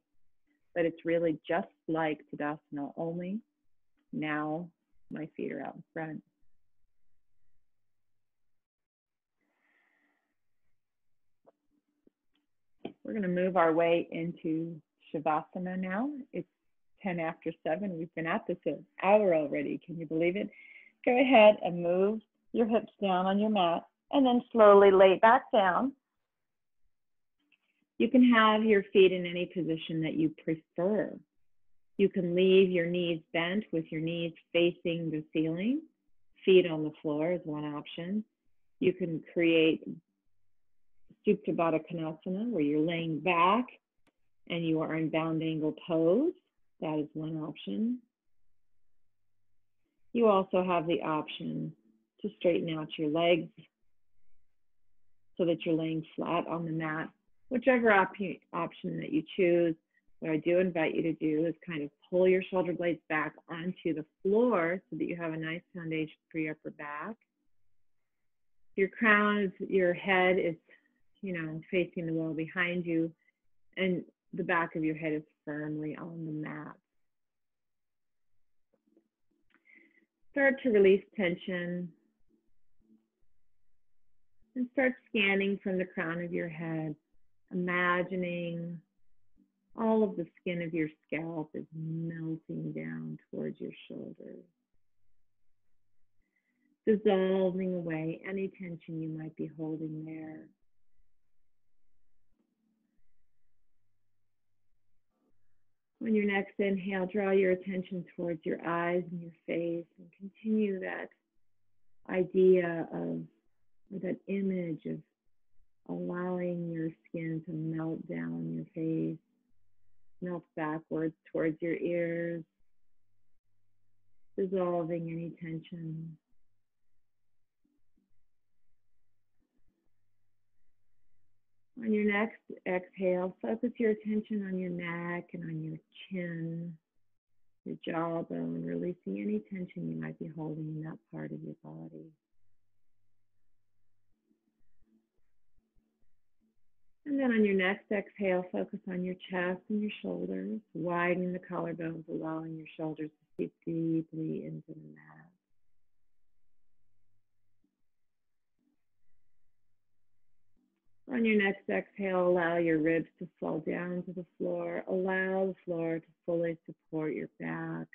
but it's really just like Tadasana, only now my feet are out in front. We're going to move our way into Shavasana now. It's 10 after 7. We've been at this an hour already. Can you believe it? Go ahead and move your hips down on your mat and then slowly lay back down. You can have your feet in any position that you prefer. You can leave your knees bent with your knees facing the ceiling. Feet on the floor is one option. You can create Supta Badakarasana, where you're laying back and you are in bound angle pose. That is one option. You also have the option to straighten out your legs so that you're laying flat on the mat. Whichever option that you choose, what I do invite you to do is kind of pull your shoulder blades back onto the floor so that you have a nice foundation for your upper back. Your crown, your head is, facing the wall behind you, and the back of your head is firmly on the mat. Start to release tension and start scanning from the crown of your head, imagining all of the skin of your scalp is melting down towards your shoulders, dissolving away any tension you might be holding there. On your next inhale, draw your attention towards your eyes and your face and continue that idea of, or that image of allowing your skin to melt down your face, melt backwards towards your ears, dissolving any tension. On your next exhale, focus your attention on your neck and on your chin, your jawbone, releasing any tension you might be holding in that part of your body. And then on your next exhale, focus on your chest and your shoulders, widening the collarbones, allowing your shoulders to sink deeply into the mat. On your next exhale, allow your ribs to fall down to the floor. Allow the floor to fully support your back.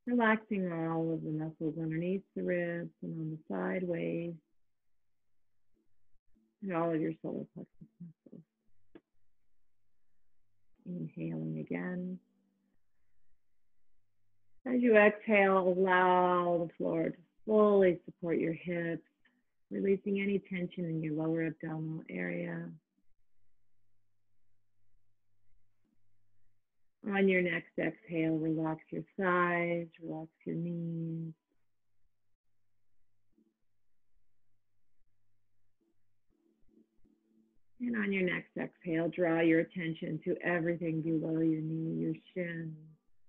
Relaxing all of the muscles underneath the ribs and on the sideways, and all of your solar plexus muscles. Inhaling again. As you exhale, allow the floor to fully support your hips, releasing any tension in your lower abdominal area. On your next exhale, relax your thighs, relax your knees. And on your next exhale, draw your attention to everything below your knee, your shins,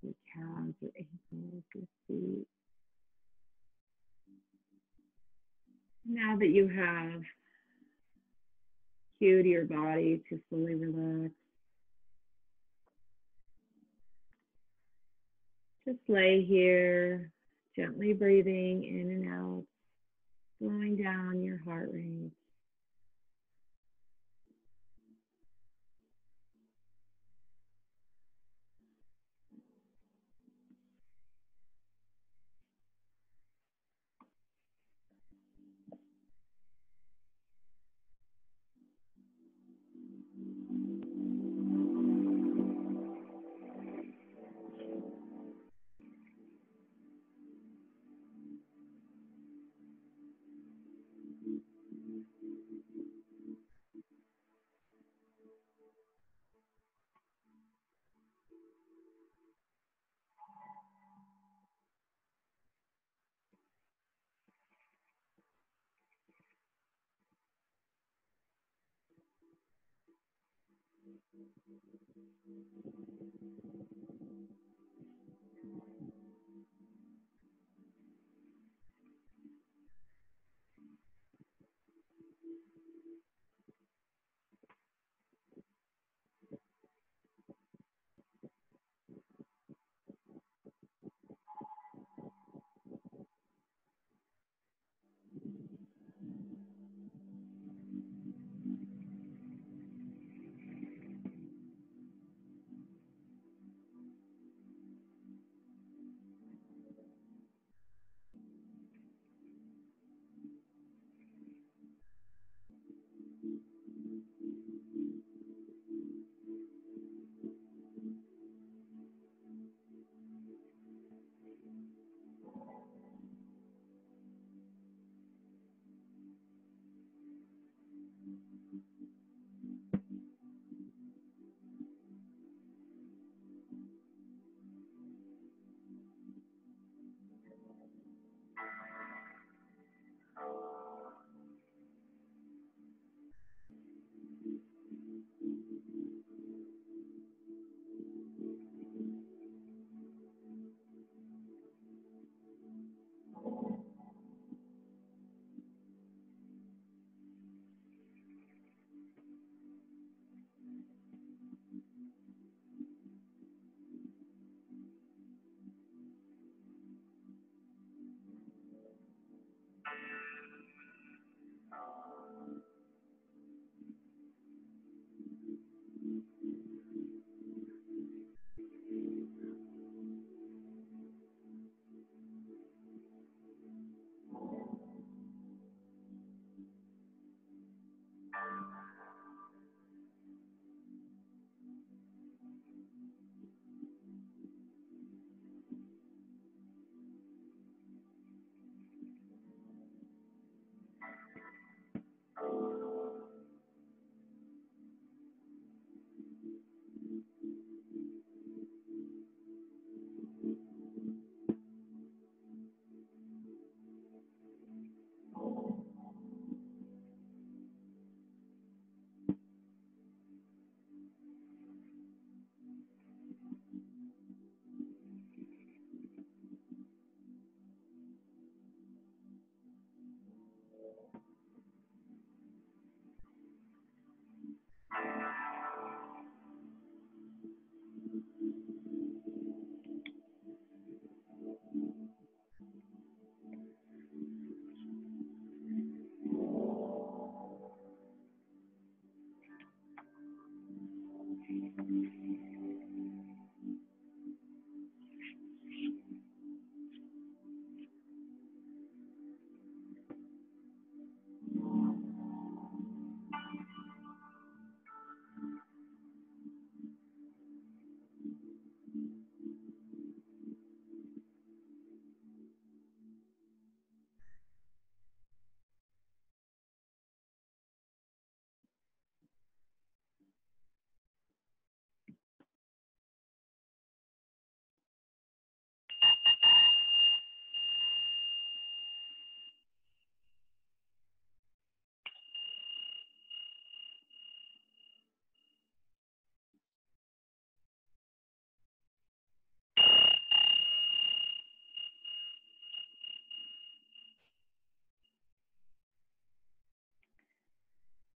your calves, your ankles, your feet. Now that you have cued your body to fully relax, just lay here, gently breathing in and out, slowing down your heart rate.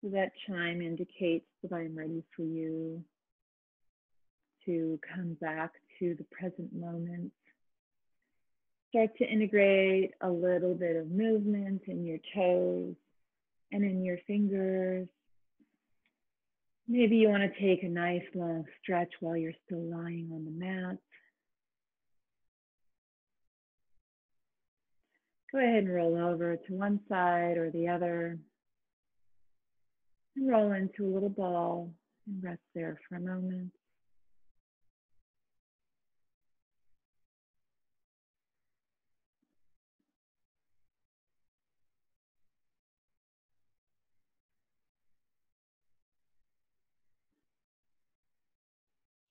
So that chime indicates that I'm ready for you to come back to the present moment. Start to integrate a little bit of movement in your toes and in your fingers. Maybe you want to take a nice long stretch while you're still lying on the mat. Go ahead and roll over to one side or the other. And roll into a little ball and rest there for a moment.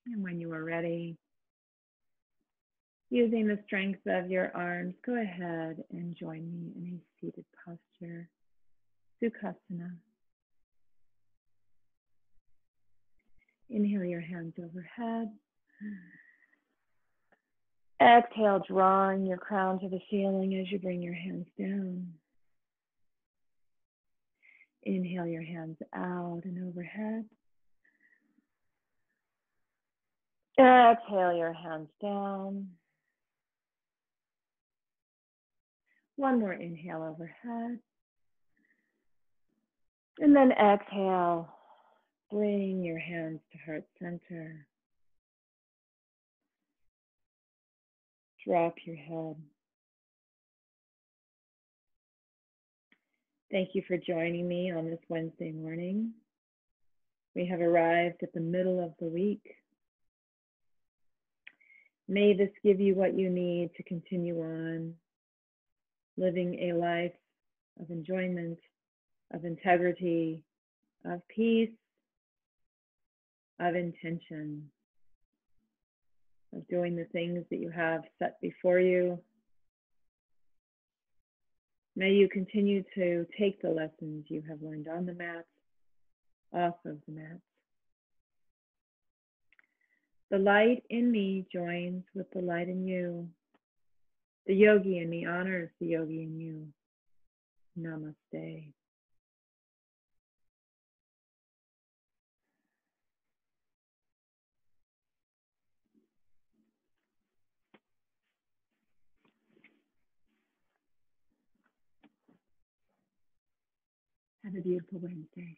And when you are ready, using the strength of your arms, go ahead and join me in a seated posture, Sukhasana. Inhale your hands overhead. Exhale, drawing your crown to the ceiling as you bring your hands down. Inhale your hands out and overhead. Exhale your hands down. One more inhale overhead. And then exhale, bring your hands to heart center. Drop your head. Thank you for joining me on this Wednesday morning. We have arrived at the middle of the week. May this give you what you need to continue on living a life of enjoyment, of integrity, of peace, of intention, of doing the things that you have set before you. May you continue to take the lessons you have learned on the mat, off of the mat. The light in me joins with the light in you. The yogi in me honors the yogi in you. Namaste. Have a beautiful Wednesday.